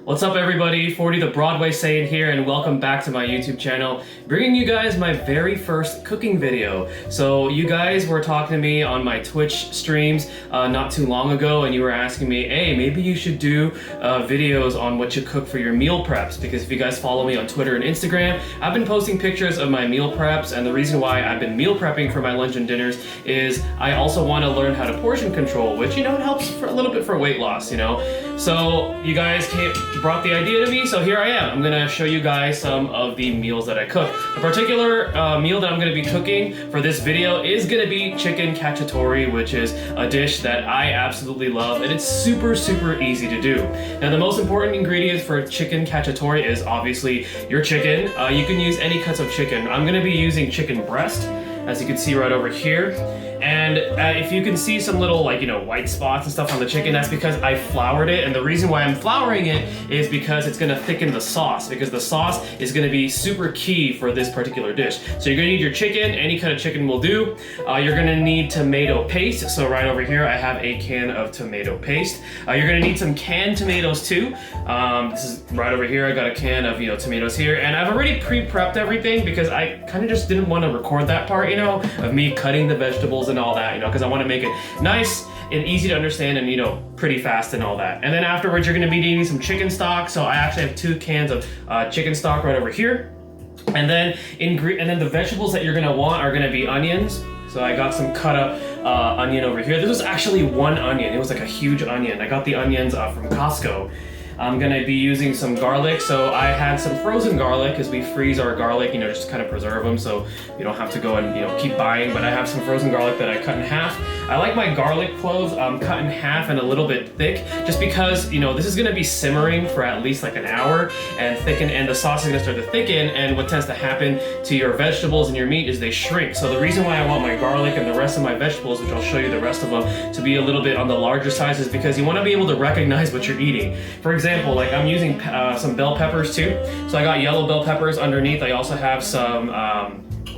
What's up everybody, 40 the Broadway Saiyan here, and welcome back to my YouTube channel, bringing you guys my very first cooking video. So you guys were talking to me on my Twitch streams not too long ago, and you were asking me, hey, maybe you should do videos on what you cook for your meal preps, because if you guys follow me on Twitter and Instagram, I've been posting pictures of my meal preps, and the reason why I've been meal prepping for my lunch and dinners is I also want to learn how to portion control, which, it helps for a little bit for weight loss, So you guys brought the idea to me, so here I am. I'm gonna show you guys some of the meals that I cook. The particular meal that I'm gonna be cooking for this video is gonna be chicken cacciatore, which is a dish that I absolutely love, and it's super, super easy to do. Now, the most important ingredient for chicken cacciatore is obviously your chicken. You can use any cuts of chicken. I'm gonna be using chicken breast, as you can see right over here. And if you can see some little white spots and stuff on the chicken, that's because I floured it. And the reason why I'm flouring it is because it's gonna thicken the sauce, because the sauce is gonna be super key for this particular dish. So you're gonna need your chicken, any kind of chicken will do. You're gonna need tomato paste. So right over here, I have a can of tomato paste. You're gonna need some canned tomatoes too. This is right over here. I got a can of tomatoes here, and I've already pre-prepped everything because I kind of just didn't want to record that part, of me cutting the vegetables and all that, because I want to make it nice and easy to understand and pretty fast and all that. And then afterwards, you're going to be needing some chicken stock. So I actually have 2 cans of chicken stock right over here. And then the vegetables that you're going to want are going to be onions. So I got some cut up onion over here. This was actually 1 onion. It was like a huge onion. I got the onions from Costco. I'm gonna be using some garlic. So I had some frozen garlic, because we freeze our garlic, just to kind of preserve them, so you don't have to go and keep buying. But I have some frozen garlic that I cut in half. I like my garlic cloves cut in half and a little bit thick, just because this is gonna be simmering for at least like an hour and thicken, and the sauce is gonna start to thicken. And what tends to happen to your vegetables and your meat is they shrink. So the reason why I want my garlic and the rest of my vegetables, which I'll show you the rest of them, to be a little bit on the larger size, is because you want to be able to recognize what you're eating. For example, like I'm using some bell peppers too. So I got yellow bell peppers underneath. I also have some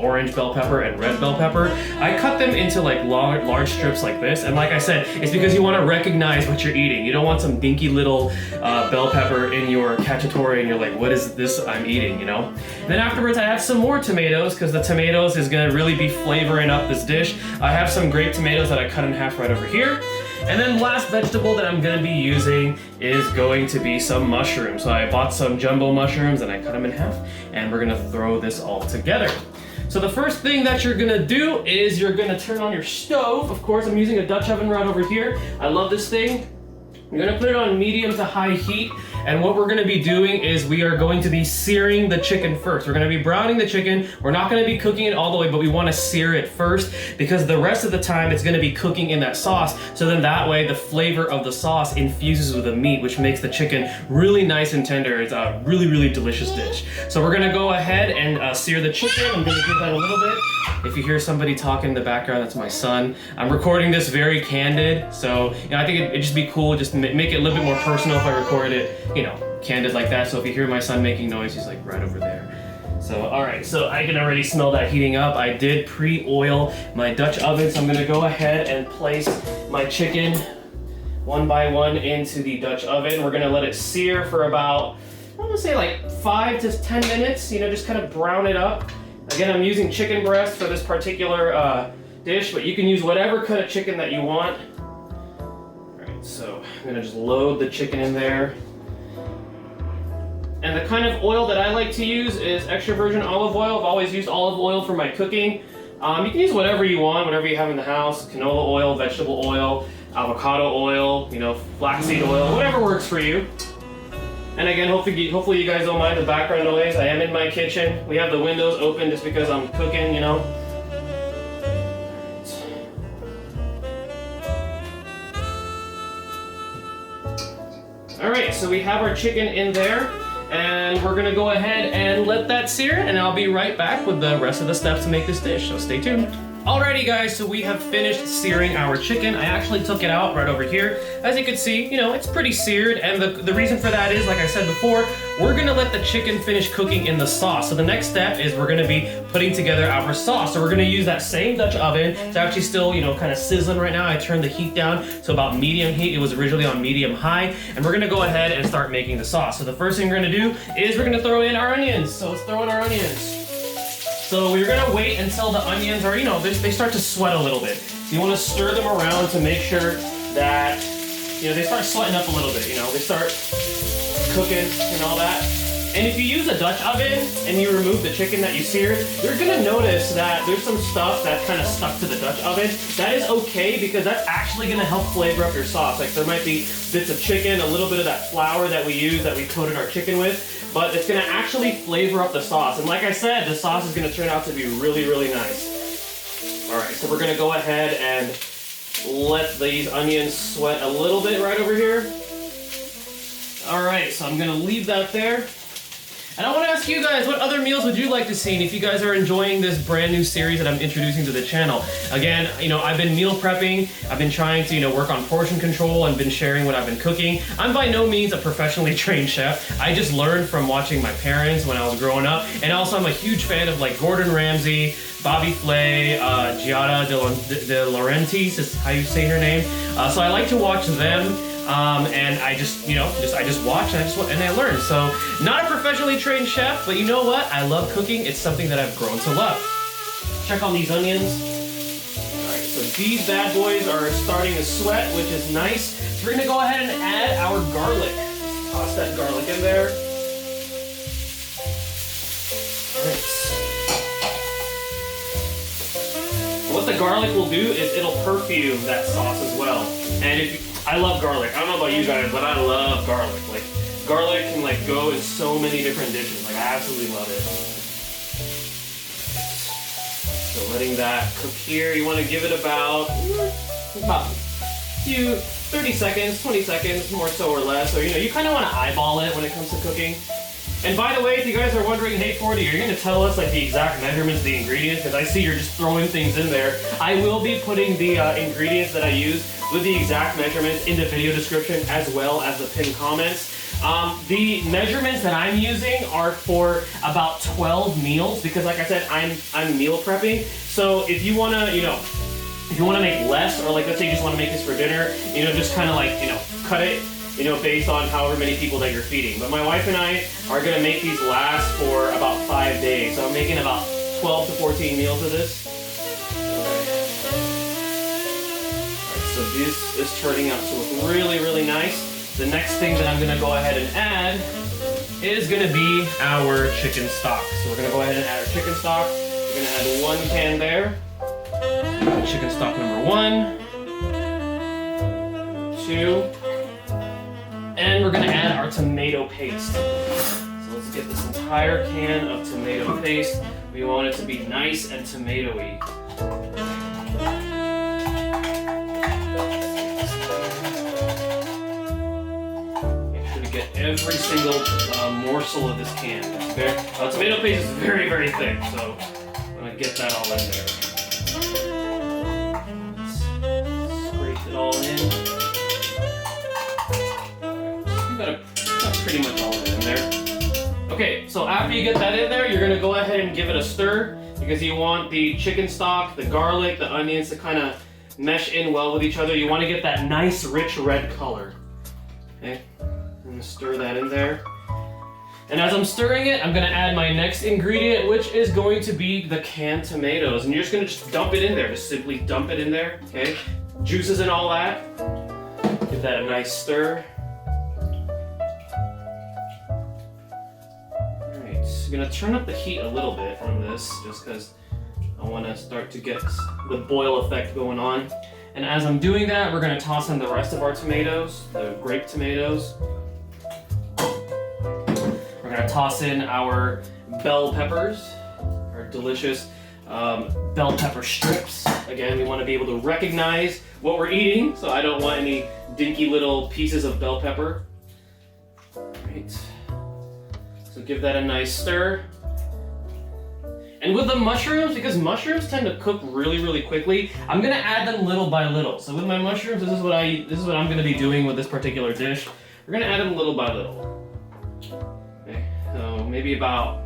orange bell pepper and red bell pepper. I cut them into like large strips like this, and like I said, it's because you want to recognize what you're eating. You don't want some dinky little bell pepper in your cacciatore and you're like, what is this I'm eating, And then afterwards I have some more tomatoes, because the tomatoes is going to really be flavoring up this dish. I have some grape tomatoes that I cut in half right over here. And then last vegetable that I'm gonna be using is going to be some mushrooms. So I bought some jumbo mushrooms and I cut them in half, and we're gonna throw this all together. So the first thing that you're gonna do is you're gonna turn on your stove. Of course, I'm using a Dutch oven right over here. I love this thing. You're gonna put it on medium to high heat, and what we're gonna be doing is we are going to be searing the chicken first. We're gonna be browning the chicken. We're not gonna be cooking it all the way, but we wanna sear it first, because the rest of the time it's gonna be cooking in that sauce. So then that way the flavor of the sauce infuses with the meat, which makes the chicken really nice and tender. It's a really, really delicious dish. So we're gonna go ahead and sear the chicken. I'm gonna give that a little bit. If you hear somebody talking in the background, that's my son. I'm recording this very candid, so I think it'd just be cool just to make it a little bit more personal if I recorded it, candid like that. So if you hear my son making noise, he's like right over there. So, all right, so I can already smell that heating up. I did pre-oil my Dutch oven, so I'm gonna go ahead and place my chicken one by one into the Dutch oven. We're gonna let it sear for about, I'm gonna say like 5 to 10 minutes, just kind of brown it up. Again, I'm using chicken breast for this particular dish, but you can use whatever kind of chicken that you want. All right, so I'm gonna just load the chicken in there. And the kind of oil that I like to use is extra virgin olive oil. I've always used olive oil for my cooking. You can use whatever you want, whatever you have in the house. Canola oil, vegetable oil, avocado oil, flaxseed oil, whatever works for you. And again, hopefully you guys don't mind the background noise. I am in my kitchen. We have the windows open just because I'm cooking, All right, so we have our chicken in there, and we're gonna go ahead and let that sear, and I'll be right back with the rest of the steps to make this dish, so stay tuned. Alrighty guys, so we have finished searing our chicken. I actually took it out right over here. As you can see, you know, it's pretty seared, and the reason for that is, like I said before, we're gonna let the chicken finish cooking in the sauce. So the next step is we're gonna be putting together our sauce. So we're gonna use that same Dutch oven. It's actually still, you know, kind of sizzling right now. I turned the heat down to about medium heat. It was originally on medium high, and we're gonna go ahead and start making the sauce. So the first thing we're gonna do is we're gonna throw in our onions. So let's throw in our onions. So we're gonna wait until the onions are, you know, they start to sweat a little bit. You wanna stir them around to make sure that, you know, they start sweating up a little bit, you know, they start cooking and all that. And if you use a Dutch oven and you remove the chicken that you seared, you're gonna notice that there's some stuff that kind of stuck to the Dutch oven. That is okay because that's actually gonna help flavor up your sauce. Like there might be bits of chicken, a little bit of that flour that we use that we coated our chicken with, but it's gonna actually flavor up the sauce. And like I said, the sauce is gonna turn out to be really, really nice. All right, so we're gonna go ahead and let these onions sweat a little bit right over here. All right, so I'm gonna leave that there. And I want to ask you guys, what other meals would you like to see? And if you guys are enjoying this brand new series that I'm introducing to the channel. Again, you know, I've been meal prepping. I've been trying to, you know, work on portion control and been sharing what I've been cooking. I'm by no means a professionally trained chef. I just learned from watching my parents when I was growing up. And also I'm a huge fan of like Gordon Ramsay, Bobby Flay, Giada De Laurentiis is how you say her name. So I like to watch them. And I just, you know, I just watch and I learn. So not a professionally trained chef, but you know what? I love cooking. It's something that I've grown to love. Check on these onions. All right, so these bad boys are starting to sweat, which is nice. So we're gonna go ahead and add our garlic. Toss that garlic in there. All right. What the garlic will do is it'll perfume that sauce as well. And if I love garlic. I don't know about you guys, but I love garlic. Like, garlic can like go in so many different dishes. Like, I absolutely love it. So letting that cook here, you want to give it about 30 seconds, 20 seconds, more so or less. So, you know, you kind of want to eyeball it when it comes to cooking. And by the way, if you guys are wondering, hey 40, you're going to tell us like the exact measurements of the ingredients, because I see you're just throwing things in there. I will be putting the ingredients that I use with the exact measurements in the video description as well as the pinned comments. The measurements that I'm using are for about 12 meals because like I said, I'm meal prepping. So if you want to, you know, if you want to make less, or like let's say you just want to make this for dinner, you know, just kind of like, you know, cut it, you know, based on however many people that you're feeding. But my wife and I are going to make these last for about 5 days. So I'm making about 12 to 14 meals of this. So this is turning out to look really, really nice. The next thing that I'm gonna go ahead and add is gonna be our chicken stock. So we're gonna go ahead and add our chicken stock. We're gonna add 1 can there. Chicken stock number 1, 2, and we're gonna add our tomato paste. So let's get this entire can of tomato paste. We want it to be nice and tomatoey. Every single morsel of this can. Tomato paste is very, very thick, so I'm gonna get that all in there. Scrape it all in. Got pretty much all of it in there. Okay, so after you get that in there, you're gonna go ahead and give it a stir because you want the chicken stock, the garlic, the onions to kind of mesh in well with each other. You want to get that nice, rich red color. Okay. I'm gonna stir that in there. And as I'm stirring it, I'm gonna add my next ingredient, which is going to be the canned tomatoes. And you're just gonna dump it in there. Just simply dump it in there, okay? Juices and all that. Give that a nice stir. All right, I'm gonna turn up the heat a little bit on this, just because I wanna start to get the boil effect going on. And as I'm doing that, we're gonna toss in the rest of our tomatoes, the grape tomatoes. We're gonna toss in our bell peppers, our delicious bell pepper strips. Again, we wanna be able to recognize what we're eating, so I don't want any dinky little pieces of bell pepper. All right, so give that a nice stir. And with the mushrooms, because mushrooms tend to cook really, really quickly, I'm gonna add them little by little. So with my mushrooms, this is what I'm gonna be doing with this particular dish. We're gonna add them little by little. Okay, so maybe about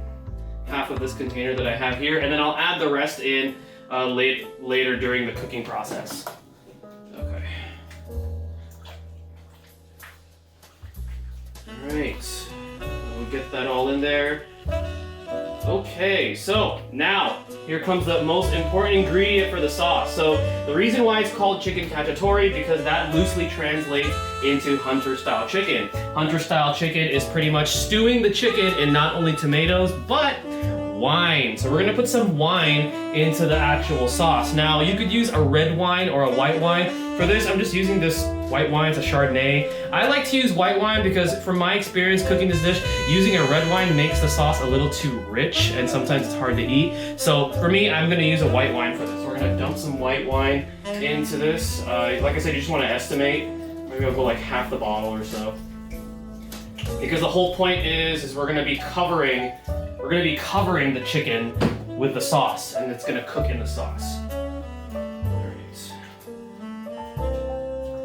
half of this container that I have here, and then I'll add the rest in later during the cooking process. Okay. All right, we'll get that all in there. Okay, so now here comes the most important ingredient for the sauce. So the reason why it's called chicken cacciatore, because that loosely translates into hunter style chicken. Hunter style chicken is pretty much stewing the chicken in not only tomatoes, but wine. So we're gonna put some wine into the actual sauce. Now you could use a red wine or a white wine. For this, I'm just using this white wine, it's a Chardonnay. I like to use white wine because from my experience cooking this dish, using a red wine makes the sauce a little too rich and sometimes it's hard to eat. So for me, I'm gonna use a white wine for this. We're gonna dump some white wine into this. Like I said, you just wanna estimate. Maybe I'll go like half the bottle or so. Because the whole point is we're gonna be covering the chicken with the sauce, and it's gonna cook in the sauce.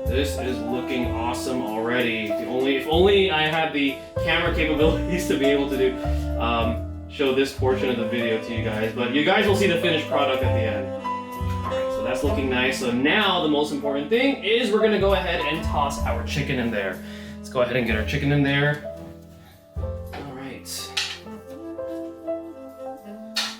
This is looking awesome already. If only I had the camera capabilities to be able to show this portion of the video to you guys, but you guys will see the finished product at the end. Alright, so that's looking nice. So now the most important thing is we're gonna go ahead and toss our chicken in there. Let's go ahead and get our chicken in there.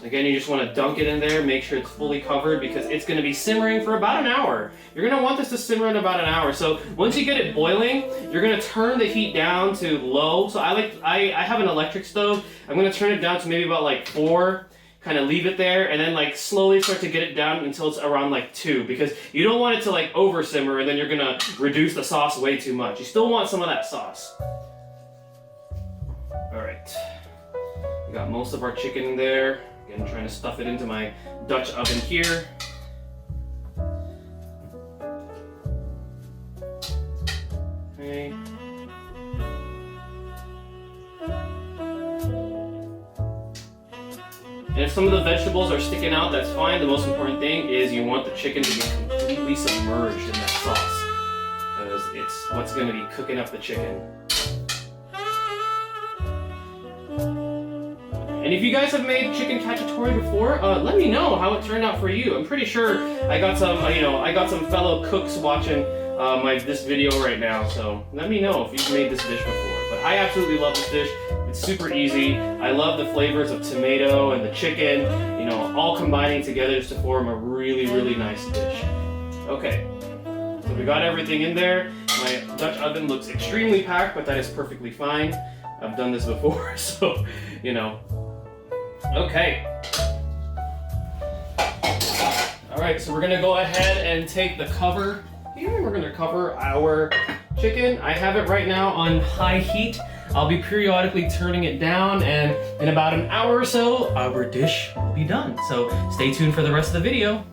Again, you just want to dunk it in there, make sure it's fully covered because it's going to be simmering for about an hour. You're going to want this to simmer in about an hour. So once you get it boiling, you're going to turn the heat down to low. So I have an electric stove. I'm going to turn it down to maybe about like 4, kind of leave it there, and then like slowly start to get it down until it's around like 2, because you don't want it to like over simmer and then you're going to reduce the sauce way too much. You still want some of that sauce. All right, we got most of our chicken in there. Again, trying to stuff it into my Dutch oven here. Okay. And if some of the vegetables are sticking out, that's fine. The most important thing is you want the chicken to be completely submerged in that sauce, because it's what's going to be cooking up the chicken. And if you guys have made chicken cacciatore before, let me know how it turned out for you. I'm pretty sure I got some, I got some fellow cooks watching this video right now. So let me know if you've made this dish before. But I absolutely love this dish. It's super easy. I love the flavors of tomato and the chicken, all combining together just to form a really, really nice dish. Okay, so we got everything in there. My Dutch oven looks extremely packed, but that is perfectly fine. I've done this before, so, Okay. All right, so we're gonna go ahead and take the cover here. We're gonna cover our chicken. I have it right now on high heat. I'll be periodically turning it down, and in about an hour or so, our dish will be done. So stay tuned for the rest of the video.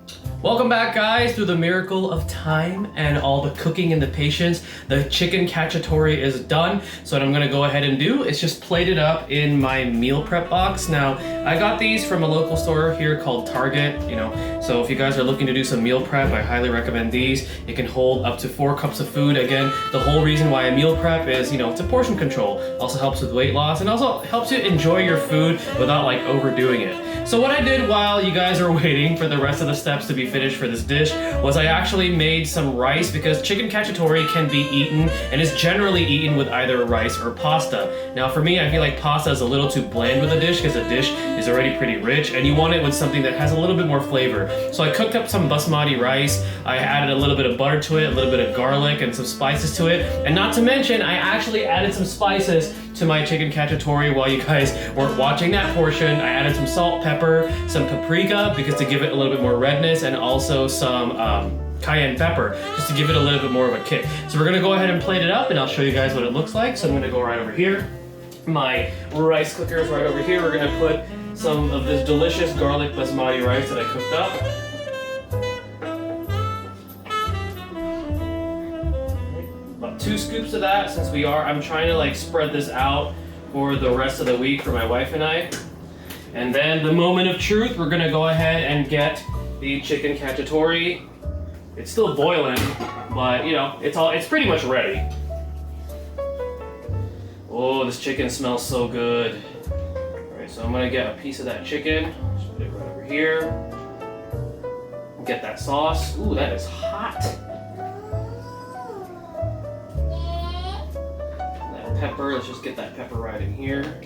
Welcome back, guys. Through the miracle of time and all the cooking and the patience, the chicken cacciatore is done. So what I'm gonna go ahead and do is just plate it up in my meal prep box. Now, I got these from a local store here called Target, so if you guys are looking to do some meal prep, I highly recommend these. It can hold up to 4 cups of food. Again, the whole reason why a meal prep is, it's a portion control. Also helps with weight loss and also helps you enjoy your food without like overdoing it. So what I did while you guys are waiting for the rest of the steps to be finished for this dish was I actually made some rice, because chicken cacciatore can be eaten and is generally eaten with either rice or pasta. Now for me, I feel like pasta is a little too bland with a dish because the dish is already pretty rich and you want it with something that has a little bit more flavor. So I cooked up some basmati rice, I added a little bit of butter to it, a little bit of garlic and some spices to it, and not to mention I actually added some spices to my chicken cacciatore while you guys weren't watching that portion. I added some salt, pepper, some paprika because to give it a little bit more redness, and also some cayenne pepper just to give it a little bit more of a kick. So we're gonna go ahead and plate it up and I'll show you guys what it looks like. So I'm gonna go right over here. My rice cooker is right over here. We're gonna put some of this delicious garlic basmati rice that I cooked up. About 2 scoops of that, since I'm trying to like spread this out for the rest of the week for my wife and I. And then the moment of truth, we're gonna go ahead and get the chicken cacciatore. It's still boiling, but you know, it's pretty much ready. Oh, this chicken smells so good. All right, so I'm gonna get a piece of that chicken. Just put it right over here. Get that sauce. Ooh, that is hot. That pepper, let's just get that pepper right in here.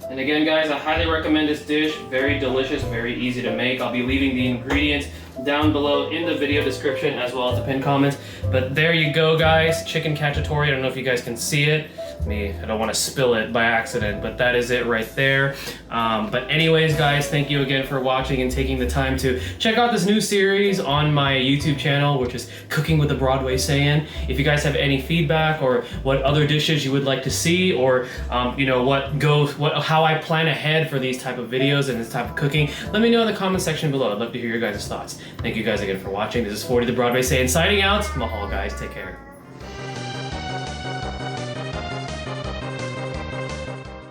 And again, guys, I highly recommend this dish. Very delicious, very easy to make. I'll be leaving the ingredients down below in the video description as well as the pinned comments. But there you go, guys. Chicken cacciatore. I don't know if you guys can see it. I don't want to spill it by accident, but that is it right there. But anyways, guys, thank you again for watching and taking the time to check out this new series on my YouTube channel, which is Cooking with the Broadway Saiyan. If you guys have any feedback or what other dishes you would like to see, or you know, how I plan ahead for these type of videos and this type of cooking, let me know in the comment section below. I'd love to hear your guys' thoughts. Thank you guys again for watching. This is 40 the Broadway Saiyan signing out. Mahal, guys. Take care.